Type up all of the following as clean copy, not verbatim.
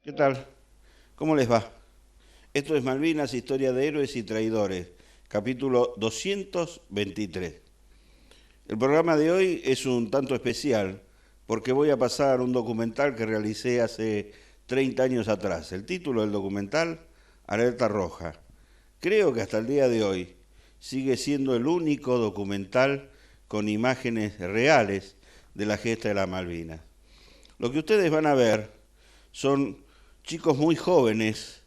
¿Qué tal? ¿Cómo les va? Esto es Malvinas, historia de héroes y traidores, capítulo 223. El programa de hoy es un tanto especial porque voy a pasar un documental que realicé hace 30 años atrás. El título del documental, Alerta Roja. Creo que hasta el día de hoy sigue siendo el único documental con imágenes reales de la gesta de la Malvinas. Lo que ustedes van a ver son chicos muy jóvenes.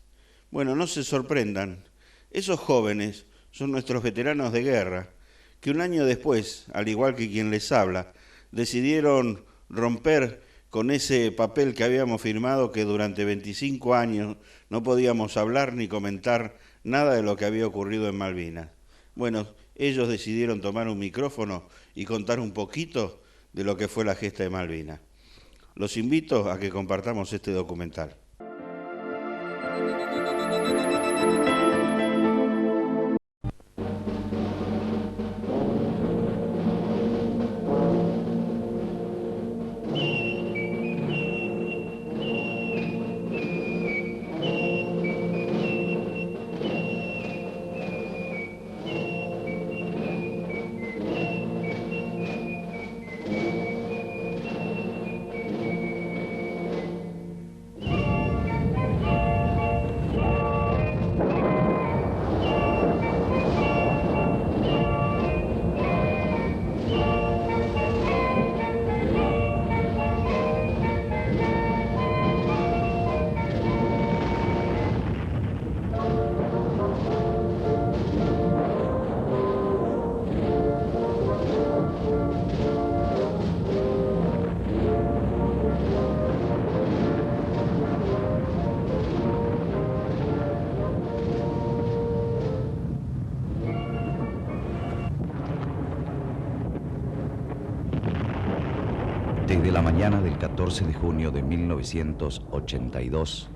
Bueno, no se sorprendan, esos jóvenes son nuestros veteranos de guerra, que un año después, al igual que quien les habla, decidieron romper con ese papel que habíamos firmado que durante 25 años no podíamos hablar ni comentar nada de lo que había ocurrido en Malvinas. Bueno, ellos decidieron tomar un micrófono y contar un poquito de lo que fue la gesta de Malvinas. Los invito a que compartamos este documental. Desde la mañana del 14 de junio de 1982,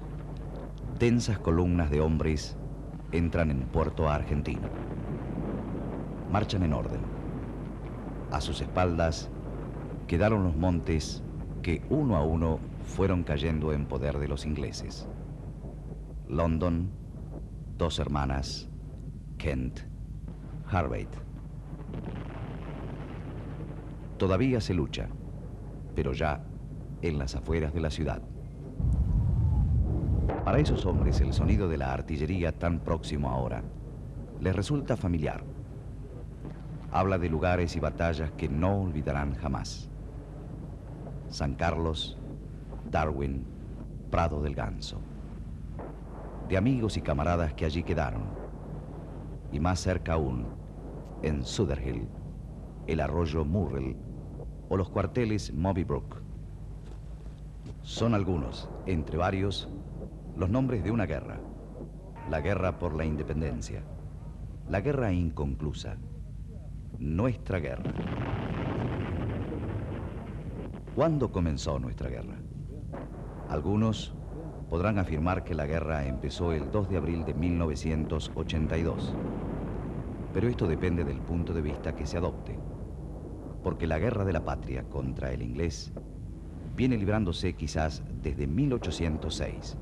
densas columnas de hombres entran en Puerto Argentino. Marchan en orden. A sus espaldas quedaron los montes que uno a uno fueron cayendo en poder de los ingleses. London, Dos Hermanas, Kent, Harvard. Todavía se lucha, pero ya en las afueras de la ciudad. Para esos hombres el sonido de la artillería tan próximo ahora les resulta familiar. Habla de lugares y batallas que no olvidarán jamás. San Carlos, Darwin, Prado del Ganso. De amigos y camaradas que allí quedaron. Y más cerca aún, en Sutherhill, el arroyo Murrell o los cuarteles Moby Brook. Son algunos, entre varios, los nombres de una guerra. La guerra por la independencia. La guerra inconclusa. Nuestra guerra. ¿Cuándo comenzó nuestra guerra? Algunos podrán afirmar que la guerra empezó el 2 de abril de 1982. Pero esto depende del punto de vista que se adopte. Porque la guerra de la patria contra el inglés viene librándose quizás desde 1806,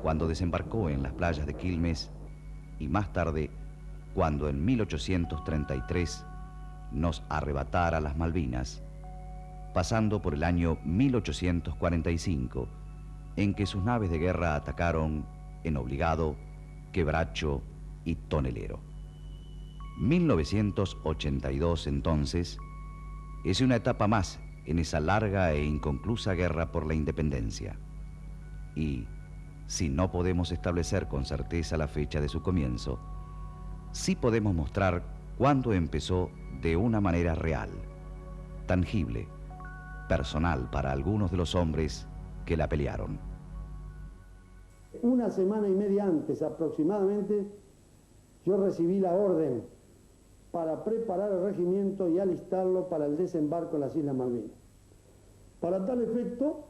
cuando desembarcó en las playas de Quilmes, y más tarde, cuando en 1833 nos arrebatara las Malvinas, pasando por el año 1845, en que sus naves de guerra atacaron en Obligado, Quebracho y Tonelero. 1982, entonces, es una etapa más en esa larga e inconclusa guerra por la independencia. Y, si no podemos establecer con certeza la fecha de su comienzo, sí podemos mostrar cuándo empezó de una manera real, tangible, personal para algunos de los hombres que la pelearon. Una semana y media antes aproximadamente, yo recibí la orden para preparar el regimiento y alistarlo para el desembarco en las Islas Malvinas. Para tal efecto,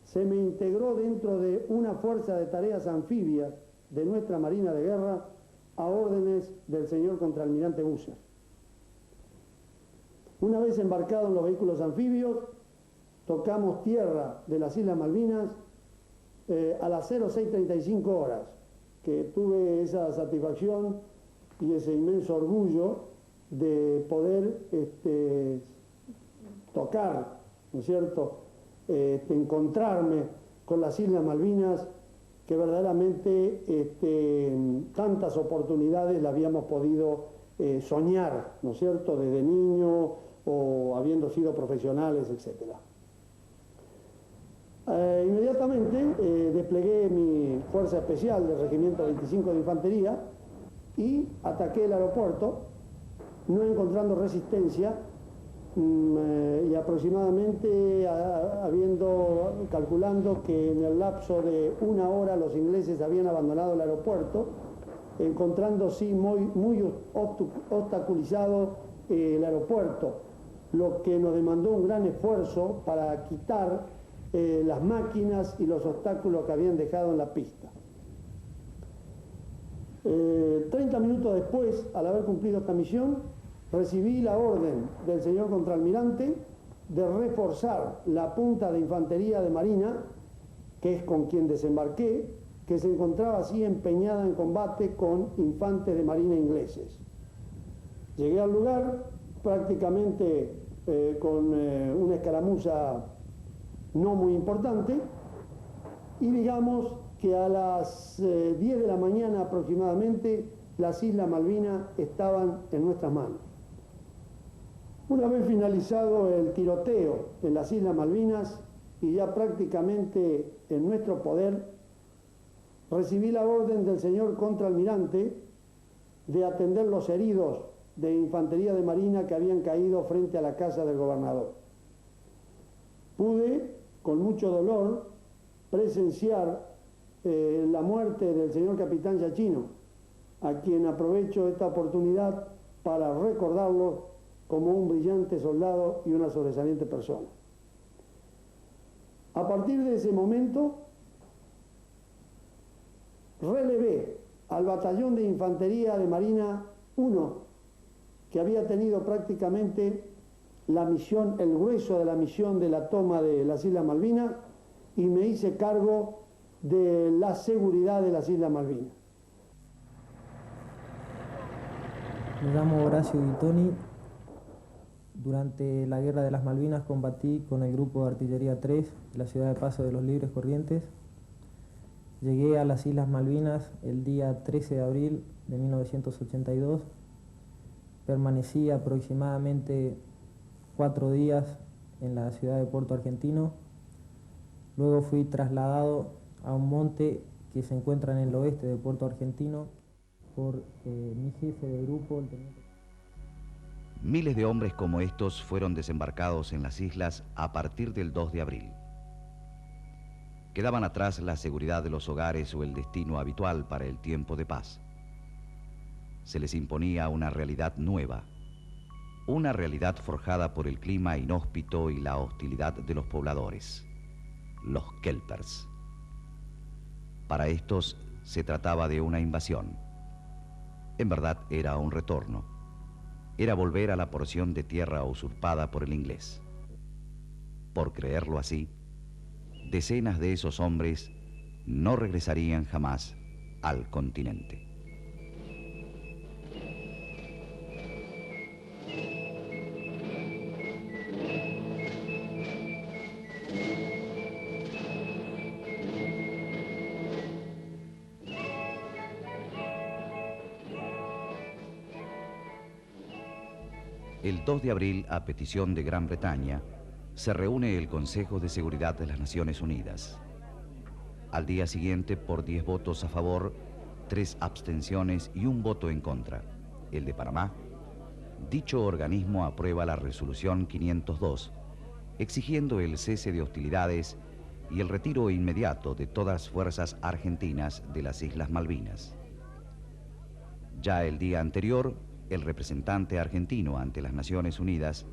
se me integró dentro de una fuerza de tareas anfibias de nuestra Marina de Guerra a órdenes del señor contraalmirante Busser. Una vez embarcados en los vehículos anfibios, tocamos tierra de las Islas Malvinas a las 06:35 horas, que tuve esa satisfacción y ese inmenso orgullo de poder tocar, ¿no es cierto?, encontrarme con las Islas Malvinas, que verdaderamente tantas oportunidades la habíamos podido soñar, ¿no es cierto?, desde niño o habiendo sido profesionales, etc. Inmediatamente desplegué mi fuerza especial del Regimiento 25 de Infantería y ataqué el aeropuerto, no encontrando resistencia, y aproximadamente calculando que en el lapso de 1 hora los ingleses habían abandonado el aeropuerto, encontrando sí muy obstaculizado el aeropuerto, lo que nos demandó un gran esfuerzo para quitar las máquinas y los obstáculos que habían dejado en la pista. 30 minutos después, al haber cumplido esta misión, recibí la orden del señor contraalmirante de reforzar la punta de infantería de Marina, que es con quien desembarqué, que se encontraba así empeñada en combate con infantes de Marina ingleses. Llegué al lugar prácticamente con una escaramuza no muy importante, y digamos que a las 10 de la mañana aproximadamente las Islas Malvinas estaban en nuestras manos. Una vez finalizado el tiroteo en las Islas Malvinas y ya prácticamente en nuestro poder, recibí la orden del señor contraalmirante de atender los heridos de infantería de Marina que habían caído frente a la casa del gobernador. Pude, con mucho dolor, presenciar la muerte del señor capitán Giachino, a quien aprovecho esta oportunidad para recordarlo como un brillante soldado y una sobresaliente persona. A partir de ese momento, relevé al batallón de infantería de Marina 1, que había tenido prácticamente la misión, el grueso de la misión de la toma de las Islas Malvinas, y me hice cargo de la seguridad de las Islas Malvinas. Me llamo Horacio Guitoni. Durante la Guerra de las Malvinas combatí con el Grupo de Artillería 3 de la ciudad de Paso de los Libres Corrientes. Llegué a las Islas Malvinas el día 13 de abril de 1982. Permanecí aproximadamente 4 días en la ciudad de Puerto Argentino. Luego fui trasladado a un monte que se encuentra en el oeste de Puerto Argentino por mi jefe de grupo, el teniente. Miles de hombres como estos fueron desembarcados en las islas a partir del 2 de abril. Quedaban atrás la seguridad de los hogares o el destino habitual para el tiempo de paz. Se les imponía una realidad nueva, una realidad forjada por el clima inhóspito y la hostilidad de los pobladores, los kelpers. Para estos se trataba de una invasión. En verdad era un retorno. Era volver a la porción de tierra usurpada por el inglés. Por creerlo así, decenas de esos hombres no regresarían jamás al continente. El 2 de abril, a petición de Gran Bretaña, se reúne el Consejo de Seguridad de las Naciones Unidas. Al día siguiente, por 10 votos a favor, 3 abstenciones y 1 voto en contra, el de Panamá, dicho organismo aprueba la resolución 502, exigiendo el cese de hostilidades y el retiro inmediato de todas las fuerzas argentinas de las Islas Malvinas. Ya el día anterior, el representante argentino ante las Naciones Unidas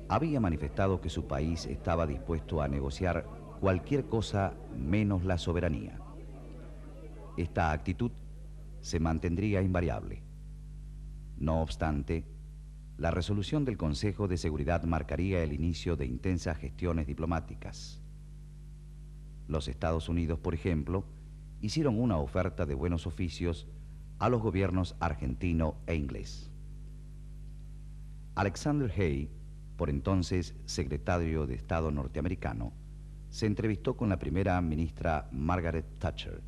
había manifestado que su país estaba dispuesto a negociar cualquier cosa menos la soberanía. Esta actitud se mantendría invariable. No obstante, la resolución del Consejo de Seguridad marcaría el inicio de intensas gestiones diplomáticas. Los Estados Unidos, por ejemplo, hicieron una oferta de buenos oficios a los gobiernos argentino e inglés. Alexander Hay, por entonces secretario de Estado norteamericano, se entrevistó con la primera ministra Margaret Thatcher.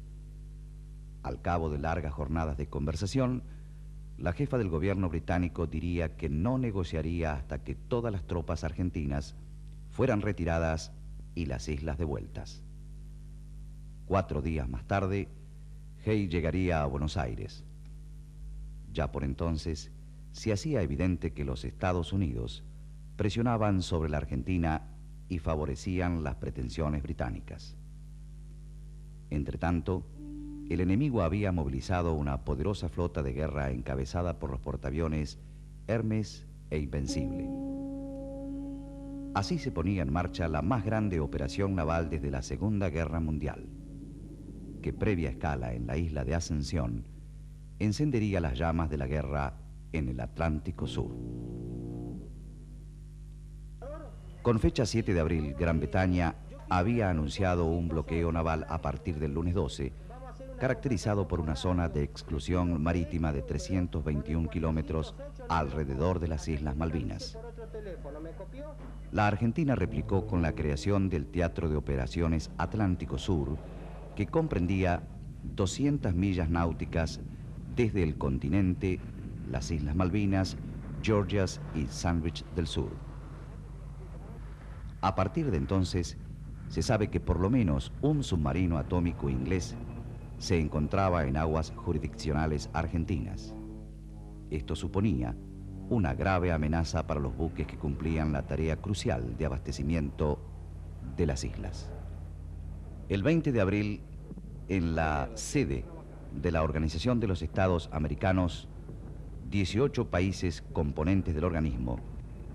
Al cabo de largas jornadas de conversación, la jefa del gobierno británico diría que no negociaría hasta que todas las tropas argentinas fueran retiradas y las islas devueltas. 4 días más tarde, Hay llegaría a Buenos Aires. Ya por entonces, se hacía evidente que los Estados Unidos presionaban sobre la Argentina y favorecían las pretensiones británicas. Entretanto, el enemigo había movilizado una poderosa flota de guerra encabezada por los portaaviones Hermes e Invencible. Así se ponía en marcha la más grande operación naval desde la Segunda Guerra Mundial, que previa escala en la isla de Ascensión encendería las llamas de la guerra en el Atlántico Sur. Con fecha 7 de abril, Gran Bretaña había anunciado un bloqueo naval a partir del lunes 12, caracterizado por una zona de exclusión marítima de 321 kilómetros alrededor de las Islas Malvinas. La Argentina replicó con la creación del Teatro de Operaciones Atlántico Sur, que comprendía 200 millas náuticas desde el continente, las Islas Malvinas, Georgias y Sandwich del Sur. A partir de entonces, se sabe que por lo menos un submarino atómico inglés se encontraba en aguas jurisdiccionales argentinas. Esto suponía una grave amenaza para los buques que cumplían la tarea crucial de abastecimiento de las islas. El 20 de abril, en la sede de la Organización de los Estados Americanos, 18 países componentes del organismo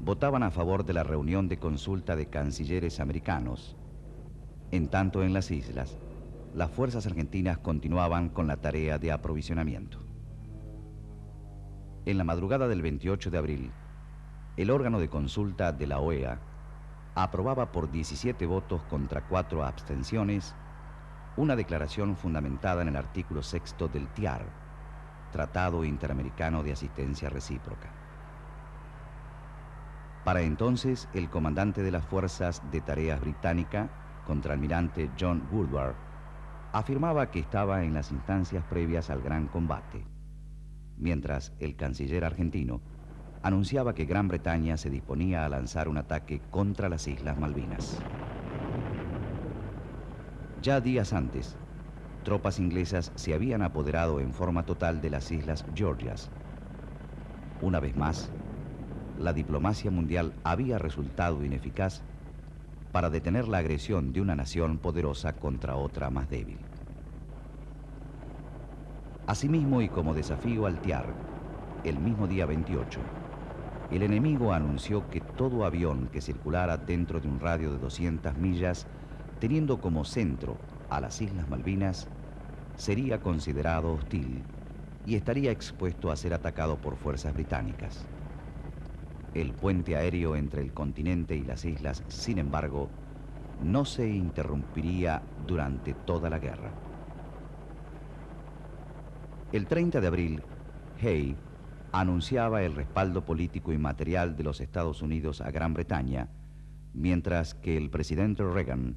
votaban a favor de la reunión de consulta de cancilleres americanos. En tanto, en las islas, las fuerzas argentinas continuaban con la tarea de aprovisionamiento. En la madrugada del 28 de abril, el órgano de consulta de la OEA aprobaba por 17 votos contra 4 abstenciones una declaración fundamentada en el artículo 6 del TIAR, Tratado Interamericano de Asistencia Recíproca. Para entonces, el comandante de las Fuerzas de Tareas británica, contraalmirante John Woodward, afirmaba que estaba en las instancias previas al gran combate, mientras el canciller argentino anunciaba que Gran Bretaña se disponía a lanzar un ataque contra las Islas Malvinas. Ya días antes, tropas inglesas se habían apoderado en forma total de las Islas Georgias. Una vez más, la diplomacia mundial había resultado ineficaz para detener la agresión de una nación poderosa contra otra más débil. Asimismo, y como desafío al TIAR, el mismo día 28, el enemigo anunció que todo avión que circulara dentro de un radio de 200 millas, teniendo como centro a las Islas Malvinas, sería considerado hostil y estaría expuesto a ser atacado por fuerzas británicas. El puente aéreo entre el continente y las islas, sin embargo, no se interrumpiría durante toda la guerra. El 30 de abril, Hay anunciaba el respaldo político y material de los Estados Unidos a Gran Bretaña, mientras que el presidente Reagan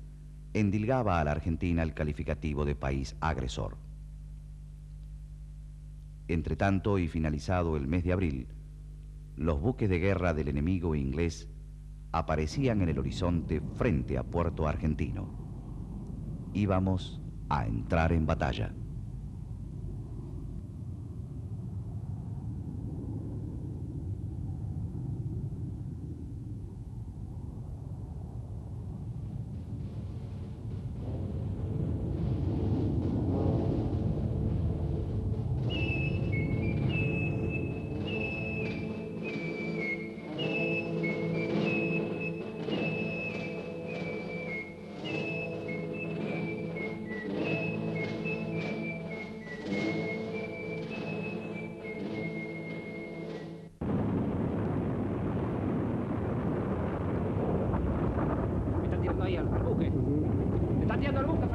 endilgaba a la Argentina el calificativo de país agresor. Entretanto, y finalizado el mes de abril, los buques de guerra del enemigo inglés aparecían en el horizonte frente a Puerto Argentino. Íbamos a entrar en batalla. Ahí al buque. ¿Está tirando el buque?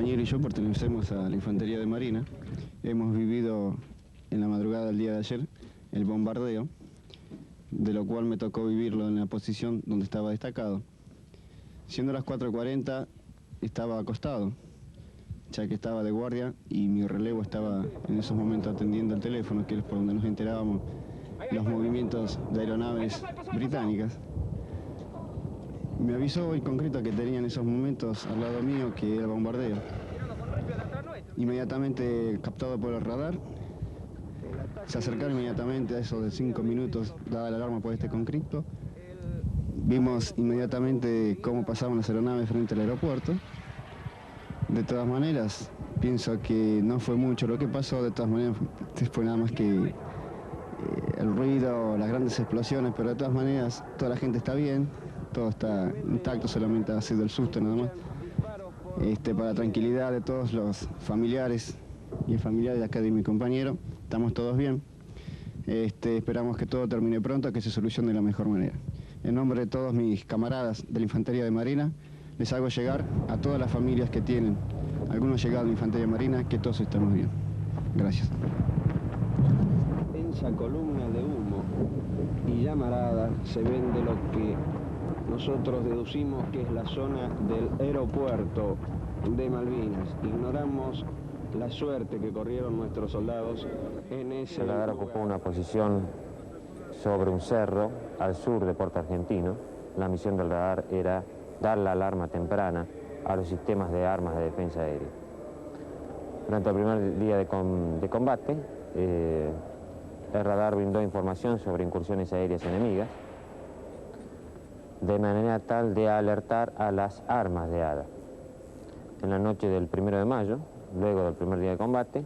compañero y yo pertenecemos a la Infantería de Marina. Hemos vivido en la madrugada del día de ayer el bombardeo, de lo cual me tocó vivirlo en la posición donde estaba destacado. Siendo las 4:40, estaba acostado, ya que estaba de guardia y mi relevo estaba en esos momentos atendiendo el teléfono, que es por donde nos enterábamos los movimientos de aeronaves británicas. Me avisó en concreto que tenía en esos momentos al lado mío que era bombardeo. Inmediatamente captado por el radar, se acercaron inmediatamente a esos de 5 minutos, dada la alarma por este conflicto. Vimos inmediatamente cómo pasaban las aeronaves frente al aeropuerto. De todas maneras, pienso que no fue mucho lo que pasó, de todas maneras fue nada más que el ruido, las grandes explosiones, pero de todas maneras toda la gente está bien, todo está intacto, solamente ha sido el susto nada más. Para la tranquilidad de todos los familiares y familiares de acá de mi compañero, estamos todos bien. Esperamos que todo termine pronto, que se solucione de la mejor manera. En nombre de todos mis camaradas de la Infantería de Marina, les hago llegar a todas las familias que tienen algunos llegados a la Infantería de Marina, que todos estamos bien. Gracias. Esa columna de humo y llamarada se ven de lo que nosotros deducimos que es la zona del aeropuerto de Malvinas. Ignoramos la suerte que corrieron nuestros soldados en ese lugar. El radar ocupó una posición sobre un cerro al sur de Puerto Argentino. La misión del radar era dar la alarma temprana a los sistemas de armas de defensa aérea. Durante el primer día de combate, el radar brindó información sobre incursiones aéreas enemigas, de manera tal de alertar a las armas de ADA. En la noche del 1 de mayo, luego del primer día de combate,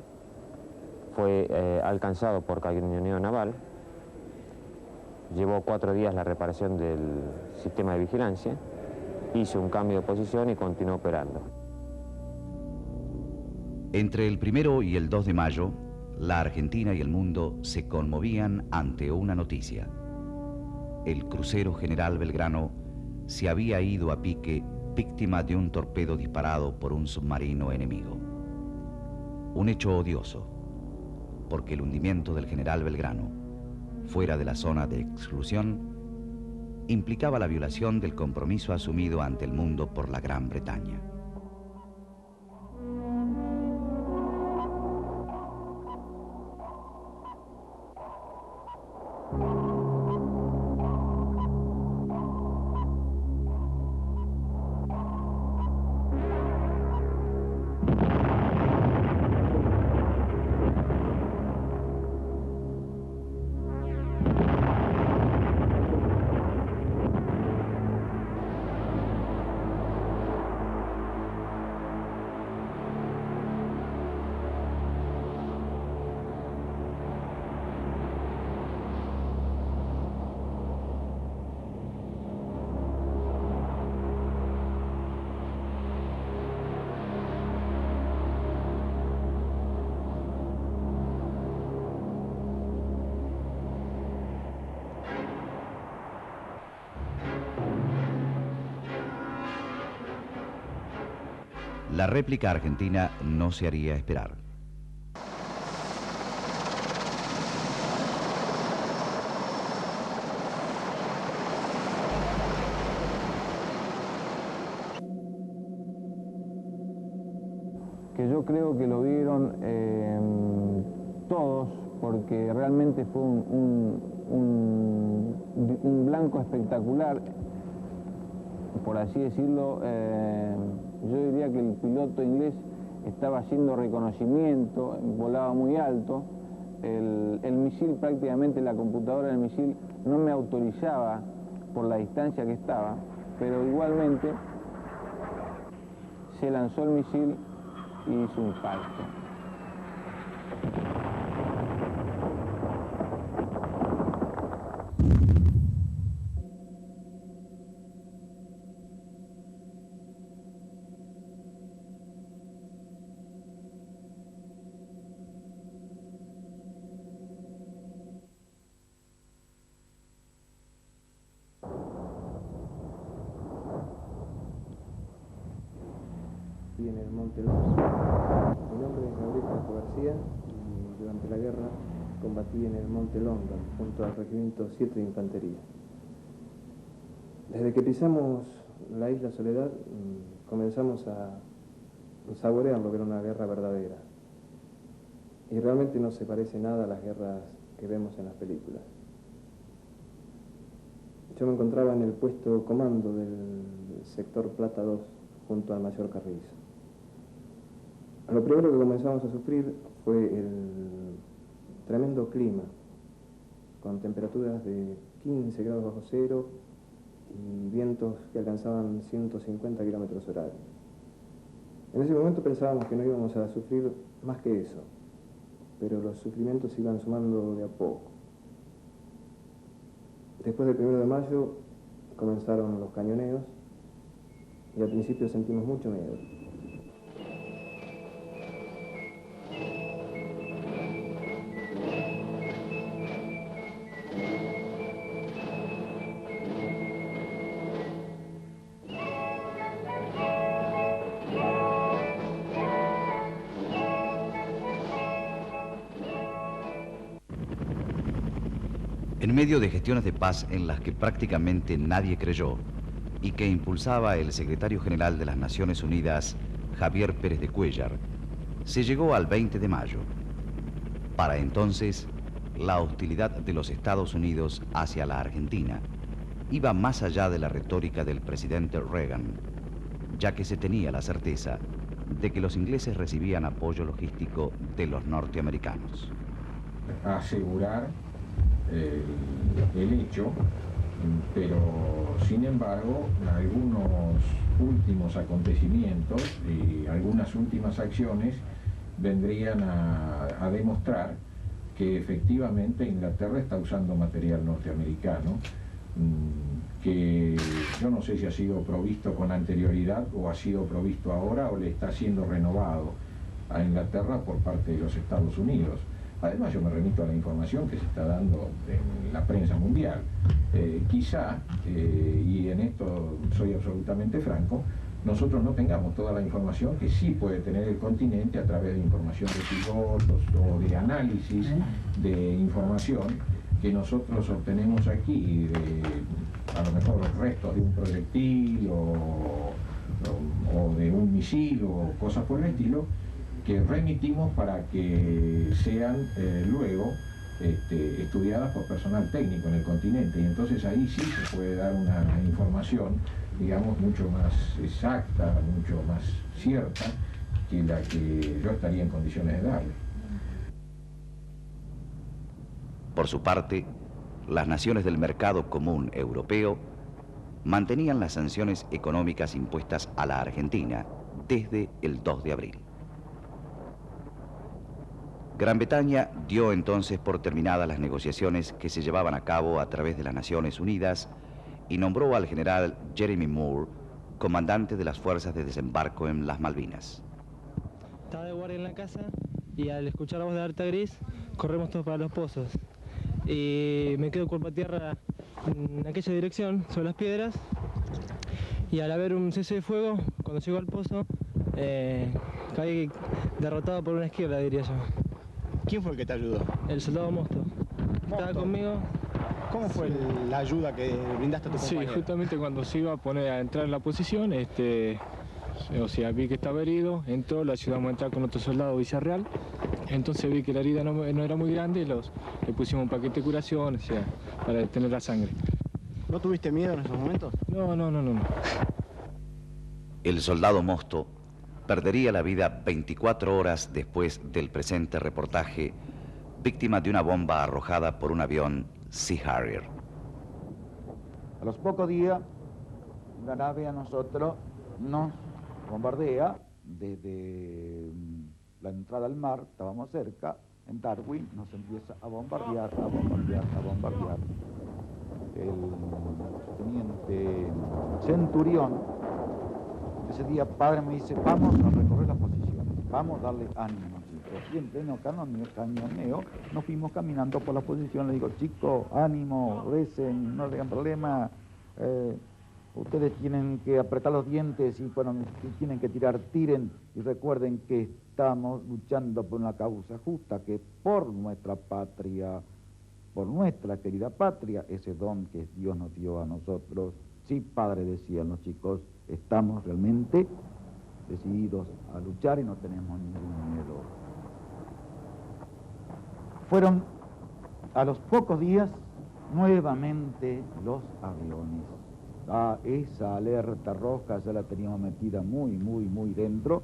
fue alcanzado por cañoneo naval. Llevó 4 días la reparación del sistema de vigilancia, hizo un cambio de posición y continuó operando. Entre el 1 y el 2 de mayo, la Argentina y el mundo se conmovían ante una noticia. El crucero General Belgrano se había ido a pique víctima de un torpedo disparado por un submarino enemigo. Un hecho odioso, porque el hundimiento del General Belgrano, fuera de la zona de exclusión, implicaba la violación del compromiso asumido ante el mundo por la Gran Bretaña. La réplica argentina no se haría esperar. Que yo creo que lo vieron todos, porque realmente fue un blanco espectacular, por así decirlo. Yo diría que el piloto inglés estaba haciendo reconocimiento, volaba muy alto. El misil, prácticamente la computadora del misil no me autorizaba por la distancia que estaba, pero igualmente se lanzó el misil y hizo un impacto. combatí en el Monte Longo. Mi nombre es Gabriel Franco García y durante la guerra combatí en el Monte Longo junto al Regimiento 7 de Infantería. Desde que pisamos la isla Soledad comenzamos a saborear lo que era una guerra verdadera. Y realmente no se parece nada a las guerras que vemos en las películas. Yo me encontraba en el puesto comando del sector Plata 2, junto al mayor Carrizo. Lo primero que comenzamos a sufrir fue el tremendo clima, con temperaturas de 15 grados bajo cero y vientos que alcanzaban 150 kilómetros horarios. En ese momento pensábamos que no íbamos a sufrir más que eso, pero los sufrimientos se iban sumando de a poco. Después del 1 de mayo comenzaron los cañoneos y al principio sentimos mucho miedo. En medio de gestiones de paz en las que prácticamente nadie creyó y que impulsaba el secretario general de las Naciones Unidas, Javier Pérez de Cuéllar, se llegó al 20 de mayo. Para entonces, la hostilidad de los Estados Unidos hacia la Argentina iba más allá de la retórica del presidente Reagan, ya que se tenía la certeza de que los ingleses recibían apoyo logístico de los norteamericanos. Asegurar el hecho, pero sin embargo algunos últimos acontecimientos y algunas últimas acciones vendrían a demostrar que efectivamente Inglaterra está usando material norteamericano que yo no sé si ha sido provisto con anterioridad o ha sido provisto ahora o le está siendo renovado a Inglaterra por parte de los Estados Unidos. Además, yo me remito a la información que se está dando en la prensa mundial. Quizá, y en esto soy absolutamente franco, nosotros no tengamos toda la información que sí puede tener el continente a través de información de pilotos o de análisis de información que nosotros obtenemos aquí, de a lo mejor restos de un proyectil o de un misil o cosas por el estilo, que remitimos para que sean luego estudiadas por personal técnico en el continente, y entonces ahí sí se puede dar una información, digamos, mucho más exacta, mucho más cierta que la que yo estaría en condiciones de darle. Por su parte, las naciones del mercado común europeo mantenían las sanciones económicas impuestas a la Argentina desde el 2 de abril. Gran Bretaña dio entonces por terminadas las negociaciones que se llevaban a cabo a través de las Naciones Unidas y nombró al general Jeremy Moore comandante de las fuerzas de desembarco en las Malvinas. Estaba de guardia en la casa y al escuchar la voz de Arta Gris corremos todos para los pozos. Y me quedo cuerpo a tierra en aquella dirección, sobre las piedras, y al haber un cese de fuego, cuando llego al pozo, caí derrotado por una izquierda, diría yo. ¿Quién fue el que te ayudó? El soldado Mosto. Estaba conmigo. ¿Cómo fue la ayuda que brindaste a tu compañero? Sí, justamente cuando se iba a poner a entrar en la posición, o sea, vi que estaba herido, entró, le ayudamos a entrar con otro soldado Villarreal, entonces vi que la herida no era muy grande y le pusimos un paquete de curación, o sea, para detener la sangre. ¿No tuviste miedo en esos momentos? No. El soldado Mosto perdería la vida 24 horas después del presente reportaje, víctima de una bomba arrojada por un avión Sea Harrier. A los pocos días, la nave a nosotros nos bombardea desde la entrada al mar, estábamos cerca, en Darwin, nos empieza a bombardear. El teniente Centurión, ese día, padre, me dice, vamos a recorrer las posiciones, vamos a darle ánimo, chicos. Y en pleno cañoneo nos fuimos caminando por la posición, le digo, chicos, ánimo, recen, no tengan problema. Ustedes tienen que apretar los dientes y cuando tienen que tirar, tiren y recuerden que estamos luchando por una causa justa, que por nuestra patria, por nuestra querida patria, ese don que Dios nos dio a nosotros. Sí, padre, decían los chicos, estamos realmente decididos a luchar y no tenemos ningún miedo. Fueron a los pocos días nuevamente los aviones. Esa alerta roja ya la teníamos metida muy dentro.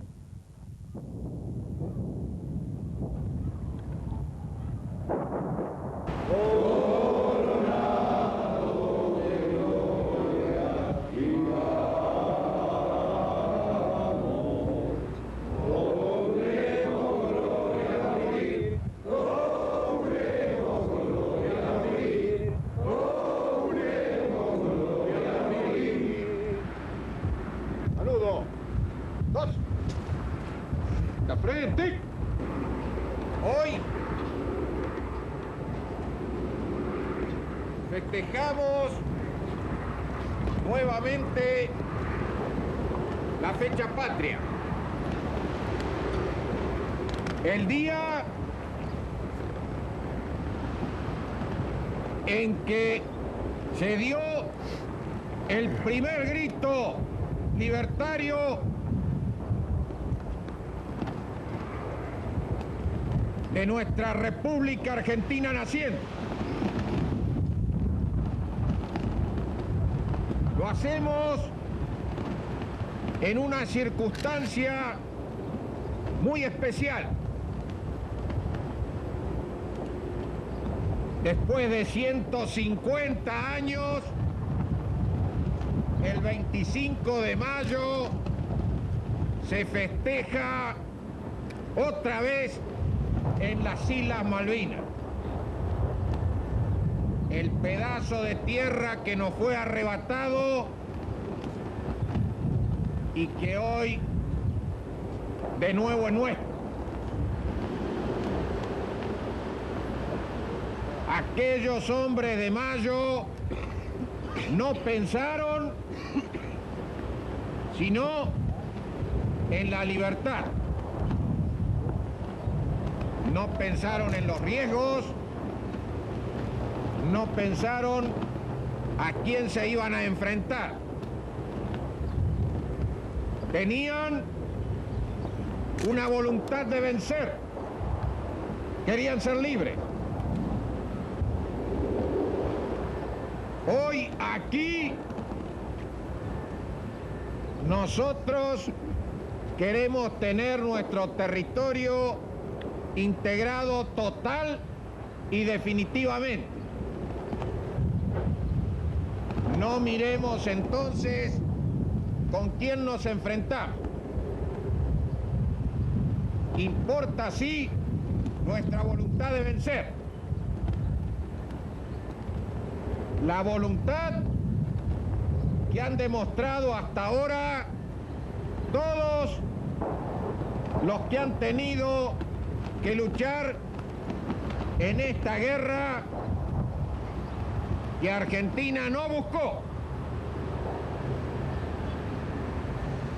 Festejamos nuevamente la fecha patria, el día en que se dio el primer grito libertario de nuestra República Argentina naciente. Lo hacemos en una circunstancia muy especial. Después de 150 años, el 25 de mayo se festeja otra vez en las Islas Malvinas. El pedazo de tierra que nos fue arrebatado y que hoy de nuevo es nuestro. Aquellos hombres de Mayo no pensaron sino en la libertad. No pensaron en los riesgos, no pensaron a quién se iban a enfrentar. Tenían una voluntad de vencer, querían ser libres. Hoy aquí nosotros queremos tener nuestro territorio integrado total y definitivamente. No miremos entonces con quién nos enfrentamos. Importa sí nuestra voluntad de vencer. La voluntad que han demostrado hasta ahora todos los que han tenido que luchar en esta guerra que Argentina no buscó,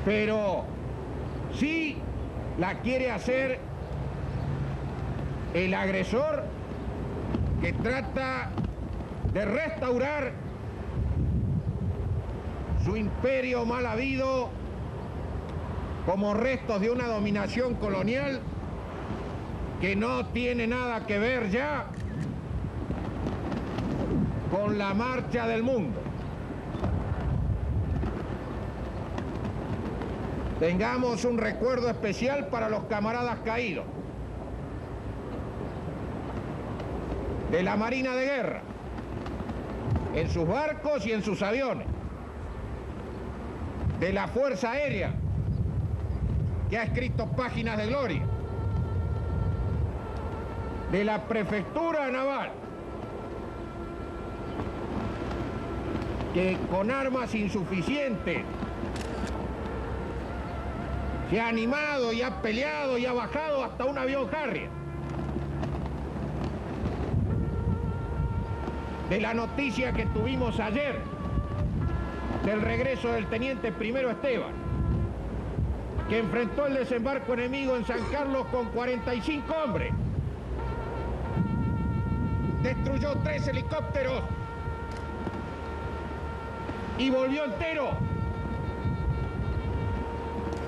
pero sí la quiere hacer el agresor que trata de restaurar su imperio mal habido como restos de una dominación colonial que no tiene nada que ver ya con la marcha del mundo. Tengamos un recuerdo especial para los camaradas caídos de la Marina de Guerra, en sus barcos y en sus aviones, de la Fuerza Aérea, que ha escrito páginas de gloria, de la Prefectura Naval, que con armas insuficientes se ha animado y ha peleado y ha bajado hasta un avión Harrier. De la noticia que tuvimos ayer del regreso del teniente primero Esteban, que enfrentó el desembarco enemigo en San Carlos con 45 hombres. Destruyó 3 helicópteros y volvió entero,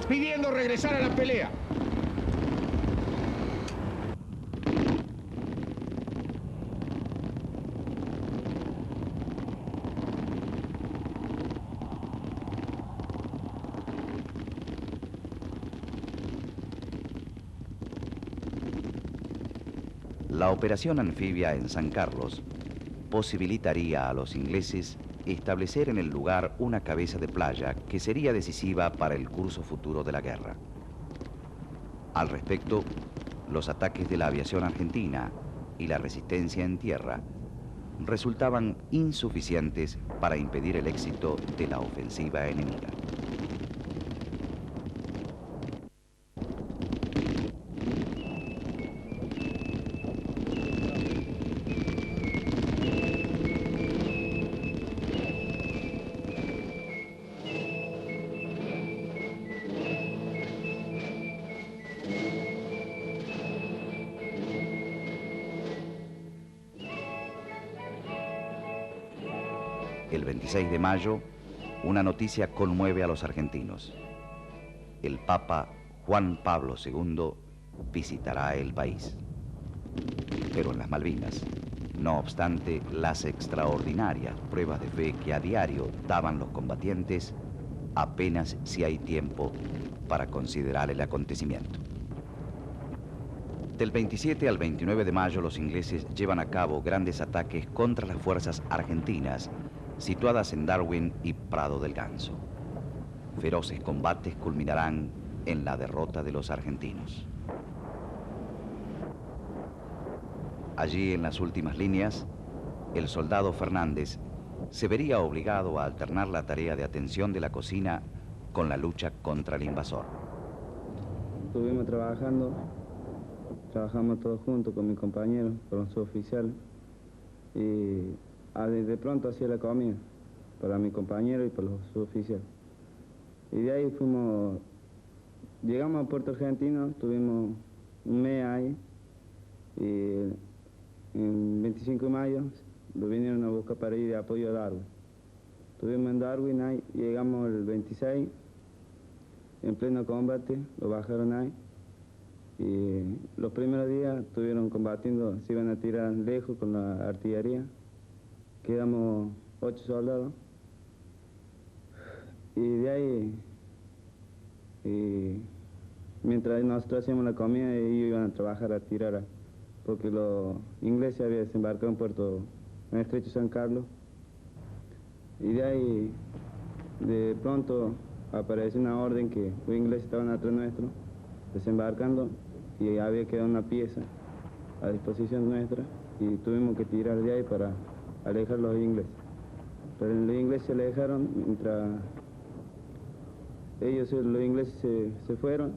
pidiendo regresar a la pelea. La operación anfibia en San Carlos posibilitaría a los ingleses establecer en el lugar una cabeza de playa que sería decisiva para el curso futuro de la guerra. Al respecto, los ataques de la aviación argentina y la resistencia en tierra resultaban insuficientes para impedir el éxito de la ofensiva enemiga. El 26 de mayo, una noticia conmueve a los argentinos. El Papa Juan Pablo II visitará el país. Pero en las Malvinas, no obstante las extraordinarias pruebas de fe que a diario daban los combatientes, apenas si hay tiempo para considerar el acontecimiento. Del 27 al 29 de mayo, los ingleses llevan a cabo grandes ataques contra las fuerzas argentinas situadas en Darwin y Prado del Ganso. Feroces combates culminarán en la derrota de los argentinos. Allí, en las últimas líneas, el soldado Fernández se vería obligado a alternar la tarea de atención de la cocina con la lucha contra el invasor. Estuvimos trabajamos todos juntos con mis compañeros, con los suboficiales, y de pronto hacía la comida para mi compañero y para los suboficiales. Y de ahí llegamos a Puerto Argentino, tuvimos un mes ahí, y en 25 de mayo lo vinieron a buscar para ir de apoyo a Darwin. Estuvimos en Darwin ahí, llegamos el 26, en pleno combate, lo bajaron ahí, y los primeros días estuvieron combatiendo, se iban a tirar lejos con la artillería. Quedamos 8 soldados, y de ahí, mientras nosotros hacíamos la comida, ellos iban a trabajar a tirar, porque los ingleses habían desembarcado en en el estrecho San Carlos, y de ahí, de pronto, apareció una orden que los ingleses estaban atrás nuestro, desembarcando, y había quedado una pieza a disposición nuestra, y tuvimos que tirar de ahí para alejar a los ingleses. Pero los ingleses se alejaron mientras los ingleses se fueron.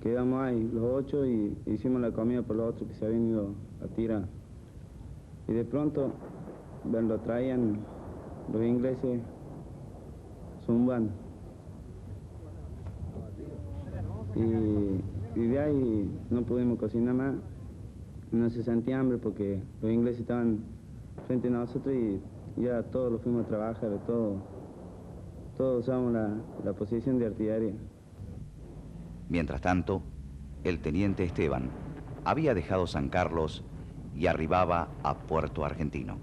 Quedamos ahí los 8 y hicimos la comida por los otros que se habían ido a tirar. Y de pronto lo traían los ingleses zumbando. Y de ahí no pudimos cocinar más. No se sentía hambre porque los ingleses estaban frente a nosotros y ya todos lo fuimos a trabajar, todos usamos la posición de artillería. Mientras tanto, el teniente Esteban había dejado San Carlos y arribaba a Puerto Argentino.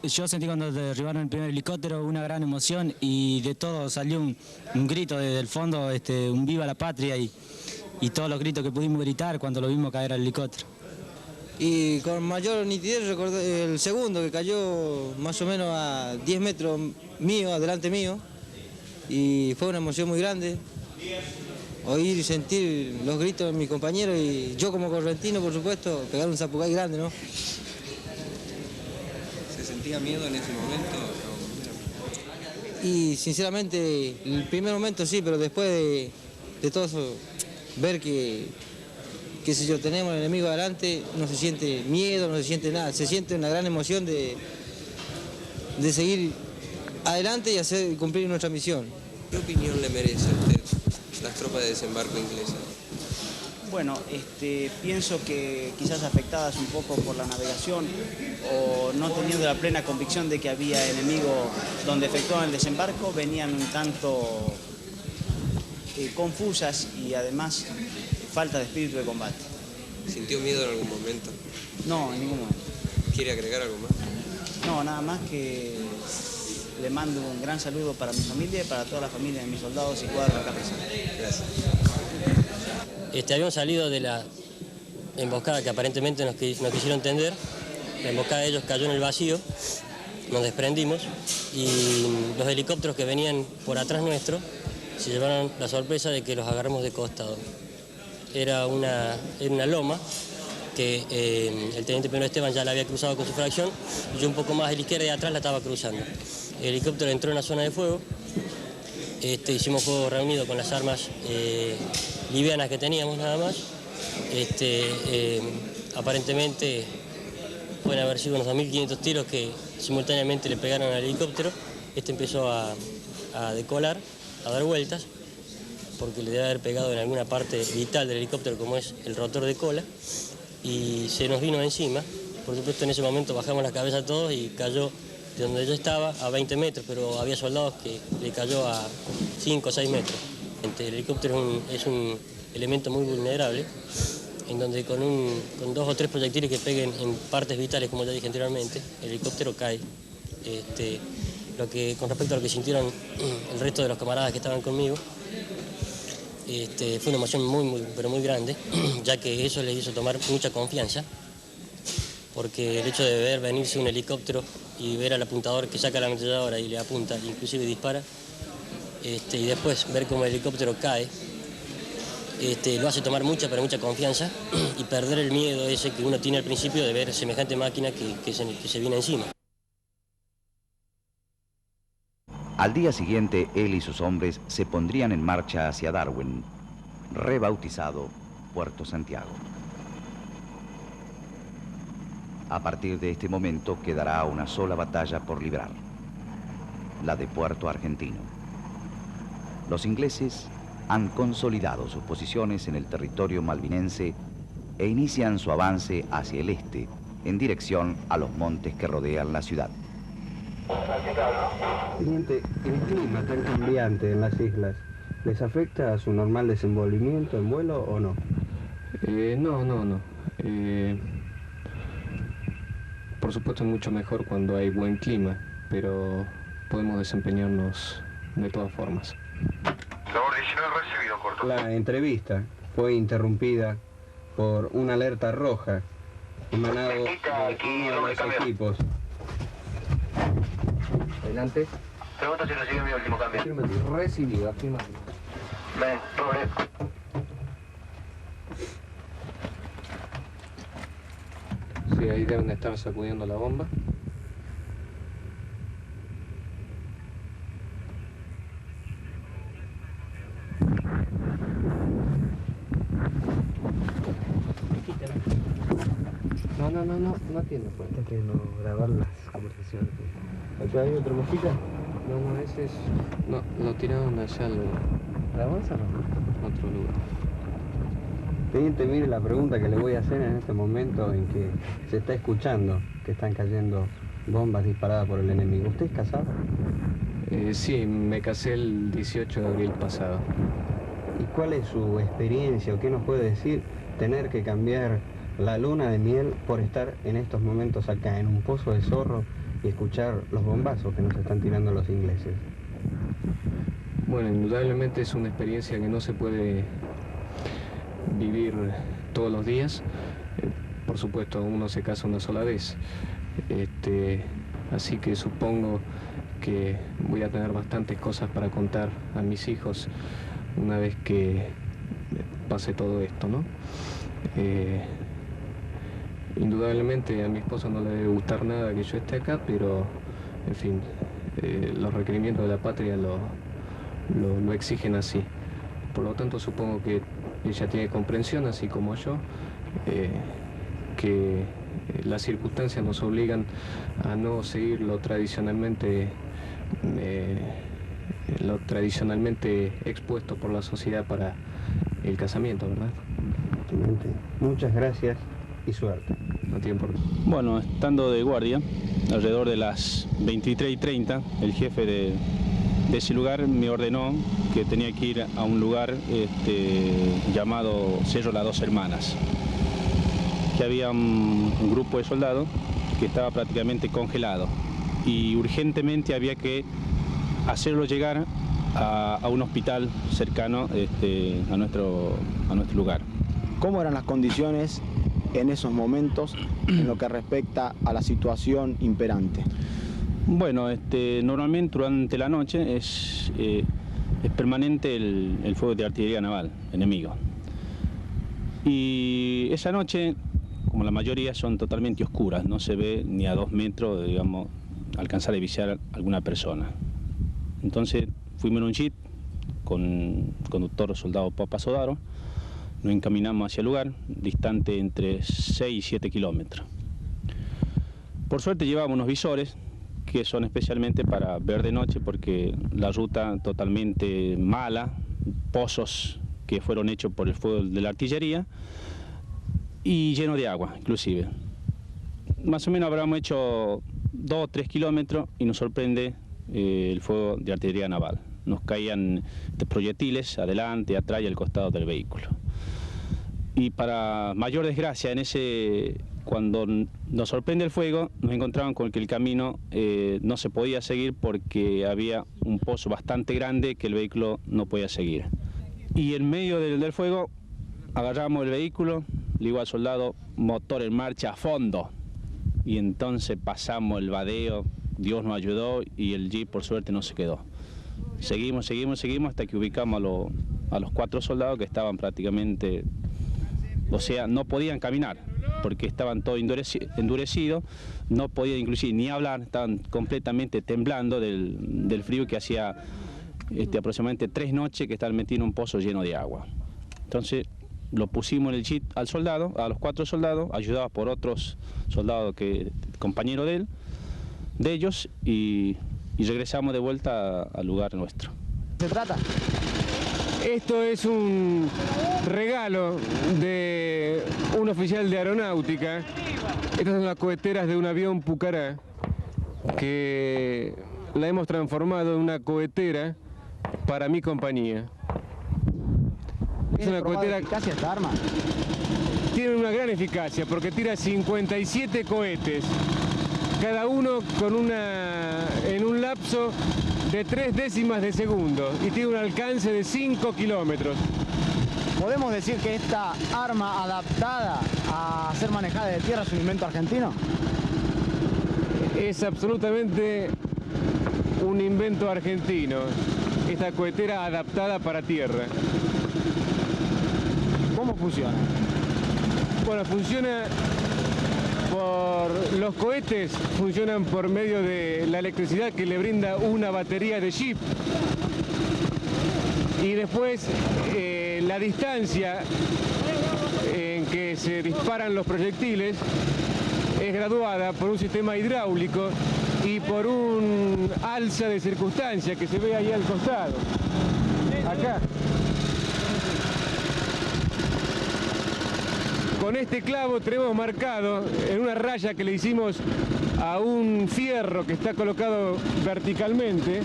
Yo sentí cuando derribaron el primer helicóptero una gran emoción y de todo salió un grito desde el fondo, un viva la patria y todos los gritos que pudimos gritar cuando lo vimos caer al helicóptero. Y con mayor nitidez recordé el segundo que cayó más o menos a 10 metros mío, adelante mío, y fue una emoción muy grande. Oír y sentir los gritos de mis compañeros y yo como correntino, por supuesto, pegar un zapucay grande, ¿no? ¿Se sentía miedo en ese momento? Y sinceramente, el primer momento sí, pero después de todo eso, ver que si yo tenemos al enemigo adelante, no se siente miedo, no se siente nada, se siente una gran emoción de seguir adelante y cumplir nuestra misión. ¿Qué opinión le merece a usted las tropas de desembarco inglesas? Bueno, pienso que quizás afectadas un poco por la navegación o no teniendo la plena convicción de que había enemigo donde efectuaban el desembarco, venían un tanto confusas y además falta de espíritu de combate. ¿Sintió miedo en algún momento? No, en ningún momento. ¿Quiere agregar algo más? No, nada más que le mando un gran saludo para mi familia y para toda la familia de mis soldados y cuadros acá presentes. Gracias. Habíamos salido de la emboscada que aparentemente nos quisieron tender. La emboscada de ellos cayó en el vacío, nos desprendimos y los helicópteros que venían por atrás nuestro se llevaron la sorpresa de que los agarramos de costado. Era una loma que el teniente Pedro Esteban ya la había cruzado con su fracción y yo un poco más a la izquierda y atrás la estaba cruzando. El helicóptero entró en la zona de fuego, hicimos fuego reunido con las armas livianas que teníamos nada más. Aparentemente pueden haber sido unos 2.500 tiros que simultáneamente le pegaron al helicóptero. Empezó a decolar, a dar vueltas, porque le debe haber pegado en alguna parte vital del helicóptero, como es el rotor de cola, y se nos vino encima. Por supuesto, en ese momento bajamos la cabeza todos y cayó de donde yo estaba a 20 metros, pero había soldados que le cayó a 5 o 6 metros. El helicóptero es un elemento muy vulnerable, en donde con 2 o 3 proyectiles que peguen en partes vitales, como ya dije anteriormente, el helicóptero cae. Con respecto a lo que sintieron el resto de los camaradas que estaban conmigo, fue una emoción pero muy grande, ya que eso les hizo tomar mucha confianza, porque el hecho de ver venirse un helicóptero y ver al apuntador que saca la ametralladora y le apunta, inclusive dispara, y después ver cómo el helicóptero cae, lo hace tomar mucha confianza y perder el miedo ese que uno tiene al principio de ver semejante máquina que se viene encima. Al día siguiente, él y sus hombres se pondrían en marcha hacia Darwin, rebautizado Puerto Santiago. A partir de este momento quedará una sola batalla por librar, la de Puerto Argentino. Los ingleses han consolidado sus posiciones en el territorio malvinense e inician su avance hacia el este, en dirección a los montes que rodean la ciudad. Teniente, el clima tan cambiante en las islas, ¿les afecta a su normal desenvolvimiento en vuelo o no? No. Por supuesto es mucho mejor cuando hay buen clima, pero podemos desempeñarnos de todas formas. Labor 19 recibido, corto. La entrevista fue interrumpida por una alerta roja emanado de uno de los equipos. Adelante. Pregunta si recibió mi último cambio. Afirmativo. Recibido, afirmativo. Ven, pobre. Sí, ahí deben estar sacudiendo la bomba. No atiendo, pues. Está queriendo grabar las conversaciones. ¿Acá hay otra mosquita? No, ese es... No, lo tiraron allá al... ¿La bolsa no? Otro lugar. Teniente, mire la pregunta que le voy a hacer en este momento en que se está escuchando que están cayendo bombas disparadas por el enemigo. ¿Usted es casado? Sí, me casé el 18 de abril pasado. ¿Y cuál es su experiencia o qué nos puede decir tener que cambiar la luna de miel por estar en estos momentos acá en un pozo de zorro y escuchar los bombazos que nos están tirando los ingleses? Bueno, indudablemente es una experiencia que no se puede vivir todos los días. Por supuesto, uno se casa una sola vez. Así que supongo que voy a tener bastantes cosas para contar a mis hijos una vez que pase todo esto, ¿no? Indudablemente a mi esposa no le debe gustar nada que yo esté acá, pero, en fin, los requerimientos de la patria lo exigen así. Por lo tanto, supongo que ella tiene comprensión, así como yo, que las circunstancias nos obligan a no seguir lo tradicionalmente lo tradicionalmente expuesto por la sociedad para el casamiento, ¿verdad? Muchas gracias y suerte. No tiene por qué. Bueno, estando de guardia, alrededor de las 23:30, el jefe de ese lugar me ordenó que tenía que ir a un lugar llamado Cerro Las Dos Hermanas, que había un grupo de soldados que estaba prácticamente congelado y urgentemente había que hacerlo llegar a un hospital cercano a nuestro lugar. ¿Cómo eran las condiciones en esos momentos en lo que respecta a la situación imperante? Bueno, normalmente durante la noche es permanente el fuego de artillería naval enemigo. Y esa noche, como la mayoría, son totalmente oscuras, no se ve ni a 2 metros, digamos, alcanzar a divisar alguna persona. Entonces fuimos en un jeep con conductor soldado Papa Sodaro, nos encaminamos hacia el lugar, distante entre 6 y 7 kilómetros. Por suerte llevábamos unos visores que son especialmente para ver de noche porque la ruta totalmente mala, pozos que fueron hechos por el fuego de la artillería y lleno de agua inclusive. Más o menos habríamos hecho 2 o 3 kilómetros y nos sorprende el fuego de artillería naval. Nos caían proyectiles adelante, atrás y al costado del vehículo. Y para mayor desgracia, cuando nos sorprende el fuego, nos encontraban con que el camino no se podía seguir porque había un pozo bastante grande que el vehículo no podía seguir. Y en medio del fuego agarramos el vehículo, le digo al soldado, motor en marcha a fondo. Y entonces pasamos el vadeo, Dios nos ayudó y el jeep por suerte no se quedó. Seguimos hasta que ubicamos a los 4 soldados que estaban prácticamente, o sea, no podían caminar porque estaban todos endurecidos, no podían inclusive ni hablar, estaban completamente temblando del frío que hacía aproximadamente 3 noches que estaban metidos en un pozo lleno de agua. Entonces lo pusimos en el jeep a los 4 soldados, ayudados por otros soldados compañeros de ellos, y regresamos de vuelta al lugar nuestro. ¿Se trata? Esto es un regalo de un oficial de aeronáutica. Estas son las coheteras de un avión Pucará, que la hemos transformado en una cohetera para mi compañía. Es una cohetera. ¿Eficacia esta arma? Tiene una gran eficacia porque tira 57 cohetes, cada uno en un lapso de 3 décimas de segundo y tiene un alcance de 5 kilómetros. ¿Podemos decir que esta arma adaptada a ser manejada de tierra es un invento argentino? Es absolutamente un invento argentino, esta cohetera adaptada para tierra. ¿Cómo funciona? Bueno, los cohetes funcionan por medio de la electricidad que le brinda una batería de jeep. Y después la distancia en que se disparan los proyectiles es graduada por un sistema hidráulico y por un alza de circunstancia que se ve ahí al costado. Acá. Con este clavo tenemos marcado en una raya que le hicimos a un fierro que está colocado verticalmente,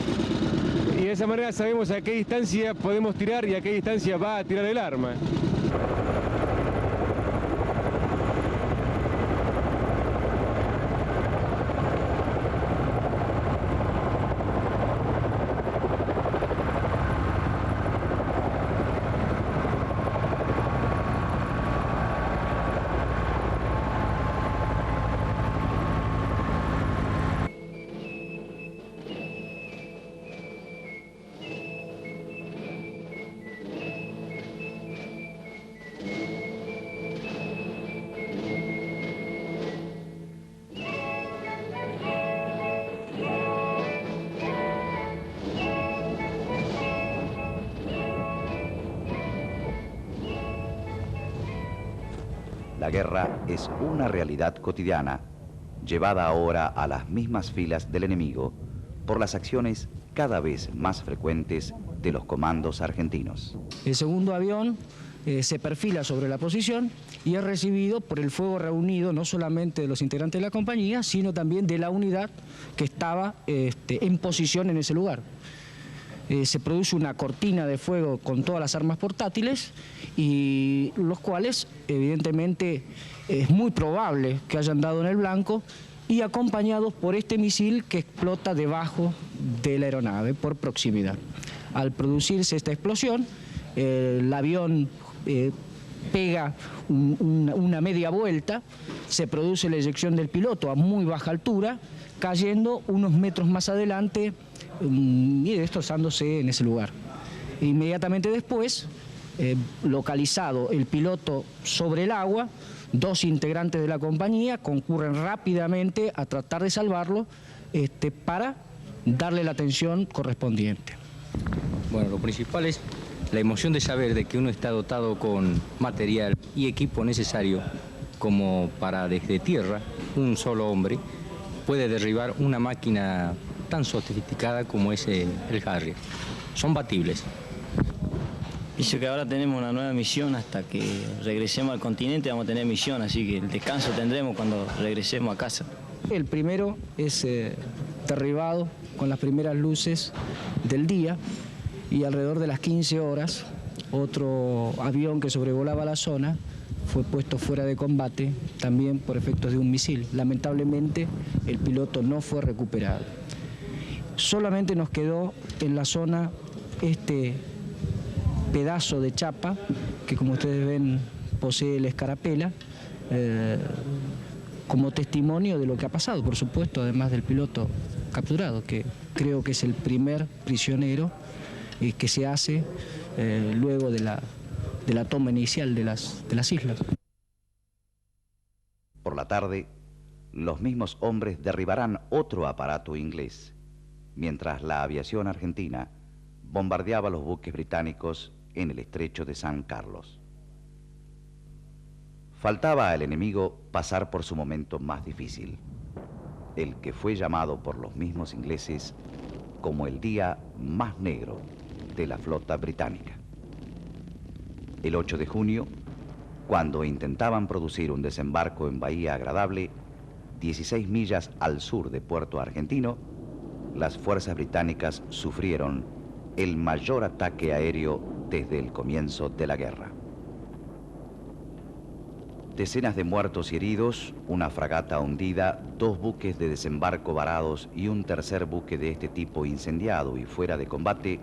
y de esa manera sabemos a qué distancia podemos tirar y a qué distancia va a tirar el arma. La guerra es una realidad cotidiana, llevada ahora a las mismas filas del enemigo, por las acciones cada vez más frecuentes de los comandos argentinos. El segundo avión se perfila sobre la posición y es recibido por el fuego reunido no solamente de los integrantes de la compañía, sino también de la unidad que estaba en posición en ese lugar. Se produce una cortina de fuego con todas las armas portátiles y los cuales evidentemente es muy probable que hayan dado en el blanco y acompañados por este misil que explota debajo de la aeronave por proximidad. Al producirse esta explosión, el avión pega una media vuelta, se produce la eyección del piloto a muy baja altura, cayendo unos metros más adelante y destrozándose en ese lugar. Inmediatamente después, localizado el piloto sobre el agua, dos integrantes de la compañía concurren rápidamente a tratar de salvarlo para darle la atención correspondiente. Bueno, lo principal es la emoción de saber de que uno está dotado con material y equipo necesario como para desde tierra, un solo hombre puede derribar una máquina tan sofisticada como es el Harrier. Son batibles. Dice que ahora tenemos una nueva misión hasta que regresemos al continente, vamos a tener misión, así que el descanso tendremos cuando regresemos a casa. El primero es derribado con las primeras luces del día y alrededor de las 15 horas otro avión que sobrevolaba la zona fue puesto fuera de combate también por efectos de un misil. Lamentablemente el piloto no fue recuperado. Solamente nos quedó en la zona este pedazo de chapa que, como ustedes ven, posee la escarapela como testimonio de lo que ha pasado, por supuesto, además del piloto capturado, que creo que es el primer prisionero que se hace luego de la toma inicial de las islas. Por la tarde, los mismos hombres derribarán otro aparato inglés, mientras la aviación argentina bombardeaba los buques británicos en el estrecho de San Carlos. Faltaba al enemigo pasar por su momento más difícil, el que fue llamado por los mismos ingleses como el día más negro de la flota británica. El 8 de junio, cuando intentaban producir un desembarco en Bahía Agradable, 16 millas al sur de Puerto Argentino, las fuerzas británicas sufrieron el mayor ataque aéreo desde el comienzo de la guerra. Decenas de muertos y heridos, una fragata hundida, 2 buques de desembarco varados y un tercer buque de este tipo incendiado y fuera de combate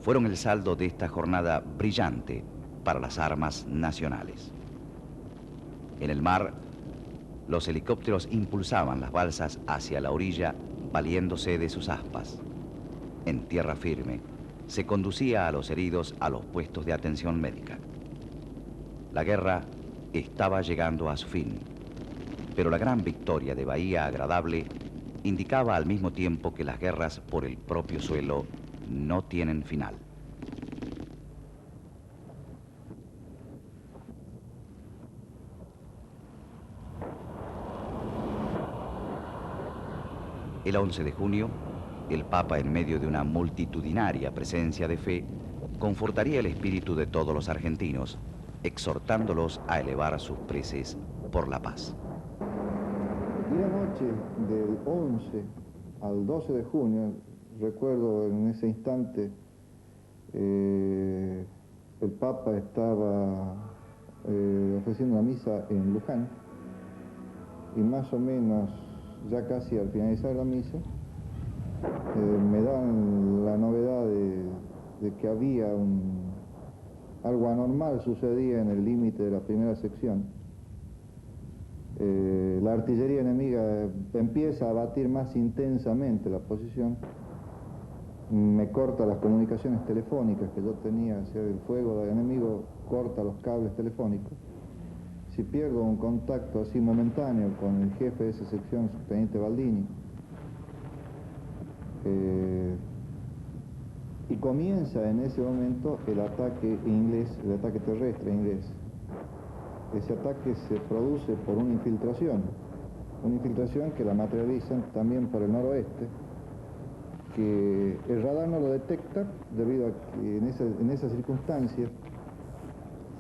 fueron el saldo de esta jornada brillante para las armas nacionales. En el mar, los helicópteros impulsaban las balsas hacia la orilla, valiéndose de sus aspas. En tierra firme, se conducía a los heridos a los puestos de atención médica. La guerra estaba llegando a su fin, pero la gran victoria de Bahía Agradable indicaba al mismo tiempo que las guerras por el propio suelo no tienen final. El 11 de junio, el Papa, en medio de una multitudinaria presencia de fe, confortaría el espíritu de todos los argentinos, exhortándolos a elevar sus preces por la paz. La noche del 11 al 12 de junio, recuerdo en ese instante, el Papa estaba ofreciendo una misa en Luján y más o menos ya casi al finalizar la misa me dan la novedad de que había algo anormal sucedía en el límite de la primera sección. La artillería enemiga empieza a batir más intensamente la posición, me corta las comunicaciones telefónicas que yo tenía, o sea, el fuego del enemigo corta los cables telefónicos. Si pierdo un contacto así momentáneo con el jefe de esa sección, subteniente Baldini, y comienza en ese momento el ataque inglés, el ataque terrestre inglés. Ese ataque se produce por una infiltración que la materializan también por el noroeste, que el radar no lo detecta debido a que en esa circunstancia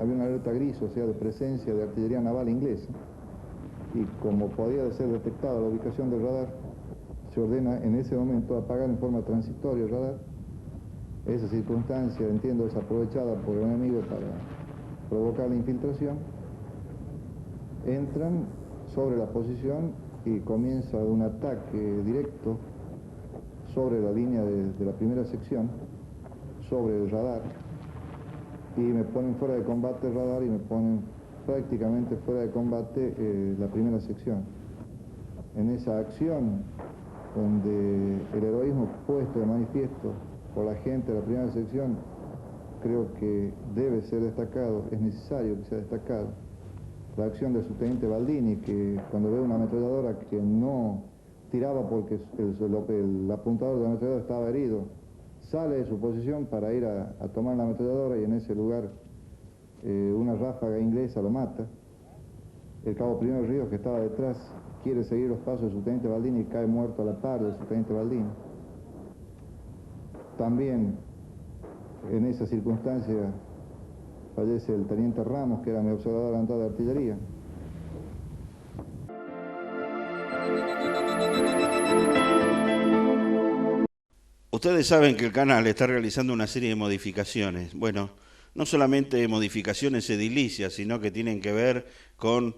había una alerta gris, o sea, de presencia de artillería naval inglesa, y como podía ser detectada la ubicación del radar, se ordena en ese momento apagar en forma transitoria el radar. Esa circunstancia, entiendo, es aprovechada por el enemigo para provocar la infiltración. Entran sobre la posición y comienza un ataque directo sobre la línea de la primera sección, sobre el radar, y me ponen fuera de combate el radar y me ponen prácticamente fuera de combate la primera sección. En esa acción, donde el heroísmo puesto de manifiesto por la gente de la primera sección, creo que debe ser destacado, es necesario que sea destacado, la acción del subteniente Baldini, que cuando ve una ametralladora que no tiraba porque el apuntador de la ametralladora estaba herido, sale de su posición para ir a tomar la ametralladora y en ese lugar una ráfaga inglesa lo mata. El cabo Primero Ríos, que estaba detrás, quiere seguir los pasos del subteniente Baldini y cae muerto a la par del subteniente Baldini. También en esa circunstancia fallece el teniente Ramos, que era mi observador adelantado de artillería. Ustedes saben que el canal está realizando una serie de modificaciones. Bueno, no solamente modificaciones edilicias, sino que tienen que ver con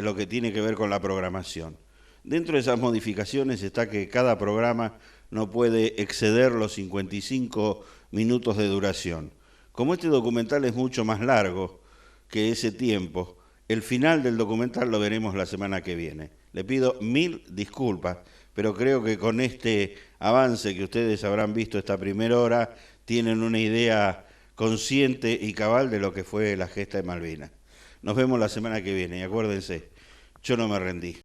lo que tiene que ver con la programación. Dentro de esas modificaciones está que cada programa no puede exceder los 55 minutos de duración. Como este documental es mucho más largo que ese tiempo, el final del documental lo veremos la semana que viene. Le pido 1000 disculpas, pero creo que con este avance que ustedes habrán visto esta primera hora, tienen una idea consciente y cabal de lo que fue la gesta de Malvinas. Nos vemos la semana que viene y acuérdense, yo no me rendí.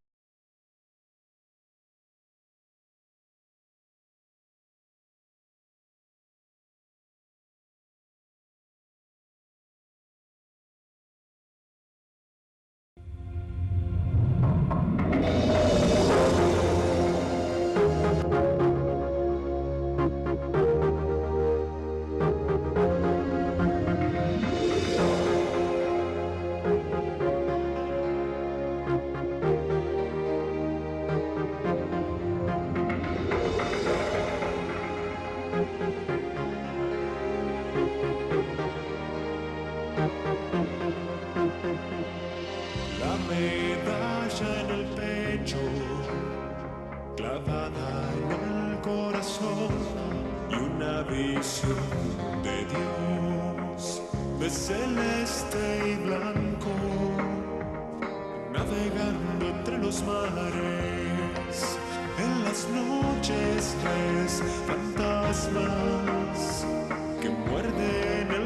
Fantasmas que muerden el